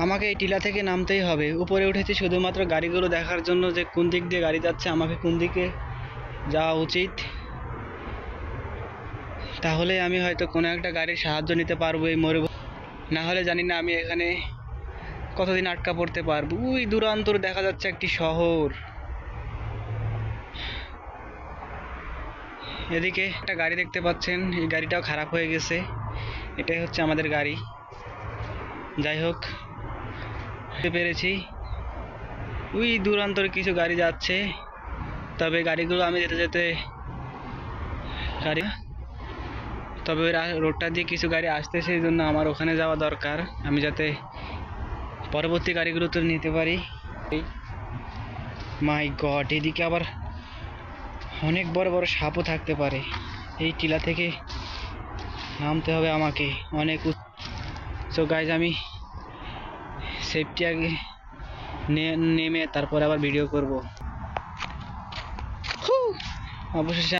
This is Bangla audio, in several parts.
আমাকে এই টিলা থেকে নামতেই হবে। উপরে উঠেছি শুধুমাত্র গাড়িগুলো দেখার জন্য, যে কোন দিক দিয়ে গাড়ি যাচ্ছে, আমাকে কোন দিকে যাওয়া উচিত। তাহলে আমি হয়তো কোনো একটা গাড়ির সাহায্য নিতে পারবো এই মরুভূমি। না হলে জানি না আমি এখানে কতদিন আটকা পড়তে পারবো। ওই দূরান্তর দেখা যাচ্ছে একটি শহর। এদিকে একটা গাড়ি দেখতে পাচ্ছেন, এই গাড়িটাও খারাপ হয়ে গেছে। এটাই হচ্ছে আমাদের গাড়ি। যাই হোক, পেরেছি। ওই দূরান্তরে কিছু গাড়ি যাচ্ছে, তবে গাড়িগুলো আমি যেতে যেতে গাড়ি, তবে ওই রোডটা দিয়ে কিছু গাড়ি আসতেছে, এই জন্য আমার ওখানে যাওয়া দরকার, আমি যাতে পরবর্তী গাড়িগুলো তো নিতে পারি। মাই গড, এদিকে আবার অনেক বড় বড় সাপও থাকতে পারে। এই টিলা থেকে নামতে হবে আমাকে অনেক। সো গাইজ, আমি সেফটি আগে নেমে তারপর আবার ভিডিও করব। অবশেষে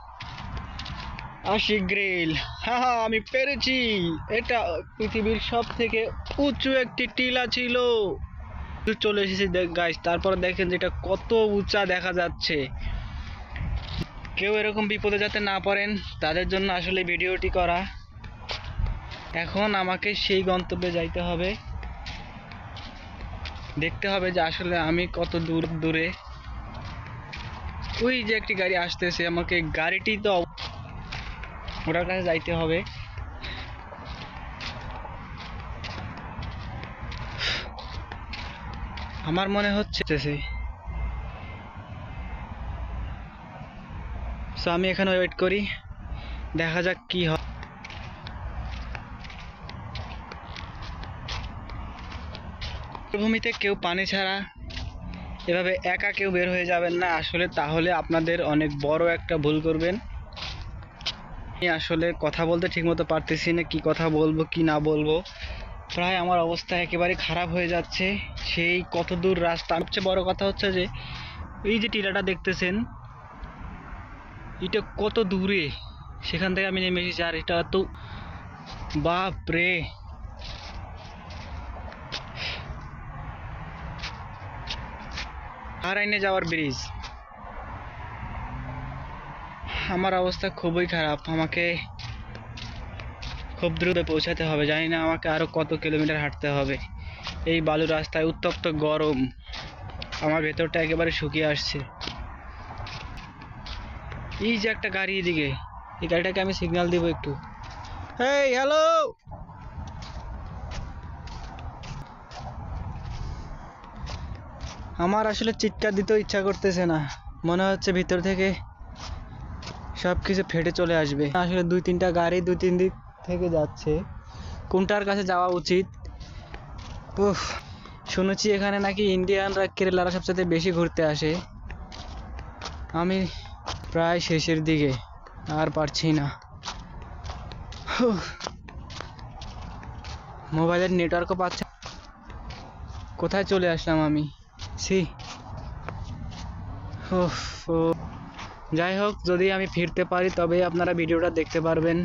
আশিক গ্রিল, হ্যাঁ আমি পেরেছি। এটা পৃথিবীর সব থেকে উঁচু একটি টিলা ছিল। চলে এসেছি গাইজ। তারপর দেখেন যেটা কত উঁচা দেখা যাচ্ছে। কেউ এরকম বিপদে যাতে না পড়েন, তাদের জন্য আসলে ভিডিওটি করা। এখন আমাকে সেই গন্তব্যে যাইতে হবে, দেখতে হবে যে আসলে আমি কত দূরে। ওই যে একটি গাড়ি আসতেছে, আমাকে গাড়িটি তো ওটার কাছে যাইতে হবে। আমার মনে হচ্ছে সো আমি এখানে ওয়েট করি, দেখা যাক কি হয়। মরুভূমিতে কেউ পানি ছাড়া এভাবে একা কেউ বের হয়ে যাবেন না আসলে, তাহলে আপনাদের অনেক বড় একটা ভুল করবেন। আমি আসলে কথা বলতে ঠিকমতো পারতেছি না, কি কথা বলবো কি না বলবো। প্রায় আমার অবস্থা একেবারে খারাপ হয়ে যাচ্ছে। সেই কত দূর রাস্তা। সবচেয়ে বড় কথা হচ্ছে যে এই যে টিলাটা দেখতেছেন, এটা কত দূরে, সেখান থেকে আমি নেমে এসেছি। আর এটা তো বাপ রে, হারাইনে যাওয়ার ব্রিজ। আমার অবস্থা খুবই খারাপ, আমাকে খুব দ্রুত পৌঁছাতে হবে। জানি না আমাকে আরো কত কিলোমিটার হাঁটতে হবে এই বালু রাস্তায়। উত্তপ্ত গরম, আমার ভেতরটা একেবারে শুকিয়ে আসছে। এই যে একটা গাড়ি এদিকে, এই গাড়িটাকে আমি সিগন্যাল দিব একটু। হেই হ্যালো, আমার আসলে চিৎকার দিতেও ইচ্ছা করতেছে না, মনে হচ্ছে ভিতর থেকে সবকিছু ফেটে চলে আসবে। আসলে দুই তিনটা গাড়ি দুই তিন দিক থেকে যাচ্ছে, কোনটার কাছে যাওয়া উচিত? উফ, শুনেছি এখানে নাকি ইন্ডিয়ানরা, কেরালারা সবচেয়ে বেশি ঘুরতে আসে। আমি প্রায় শেষের দিকে, আর পারছি না। মোবাইলের নেটওয়ার্কও পাচ্ছে। কোথায় চলে আসলাম আমি? যাই হোক, যদি আমি ফিরতে পারি তবে আপনারা ভিডিওটা দেখতে পারবেন।